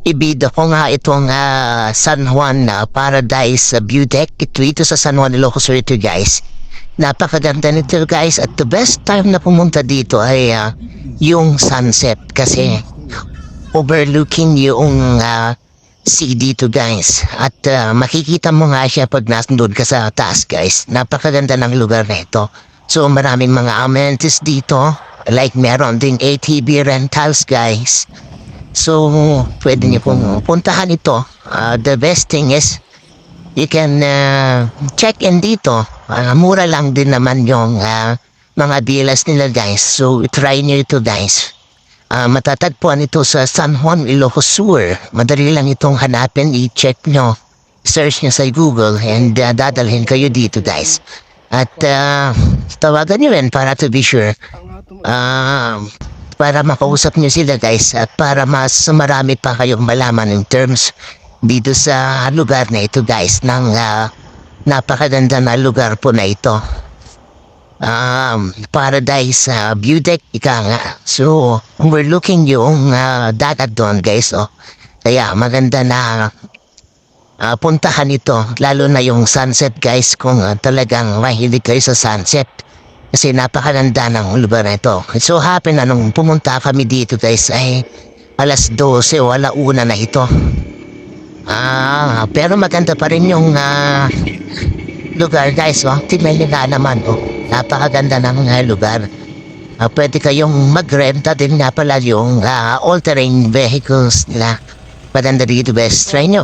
Ibida ko nga itong San Juan na Paradise View Deck. Ito sa San Juan, Ilocos Sur ito, guys. Napakaganda nito, guys. At the best time na pumunta dito ay yung sunset kasi overlooking yung sea dito, guys. At makikita mo nga siya pag nandun ka sa taas, guys. Napakaganda ng lugar na ito. So maraming mga amenities dito. Like meron ding ATV rentals, guys. So, pwede niyo pong puntahan ito. The best thing is, you can check in dito. Mura lang din naman yung mga dealers nila, guys. So, try niyo ito, guys. Matatagpuan ito sa San Juan, Ilocos Sur. Madali lang itong hanapin. I-check nyo. Search nyo sa Google and dadalhin kayo dito, guys. At tawagan nyo rin para to be sure. Para makausap nyo sila, guys, at para mas marami pa kayong malaman in terms dito sa lugar na ito, guys, ng napakaganda na lugar po na ito. Paradise View Deck, ika nga. So, we're looking yung dagat doon, guys, oh. Kaya maganda na puntahan ito, lalo na yung sunset, guys, kung talagang mahilig kayo sa sunset. Kasi napakaganda ng lugar na ito. So happy na nung pumunta kami dito, guys, ay alas 12 o alauna na ito. Pero maganda pa rin yung lugar, guys. Tignan nyo na naman. Napakaganda ng lugar. Pwede kayong magrenta din nga pala yung all-terrain vehicles nila. Maganda dito, best. Try nyo.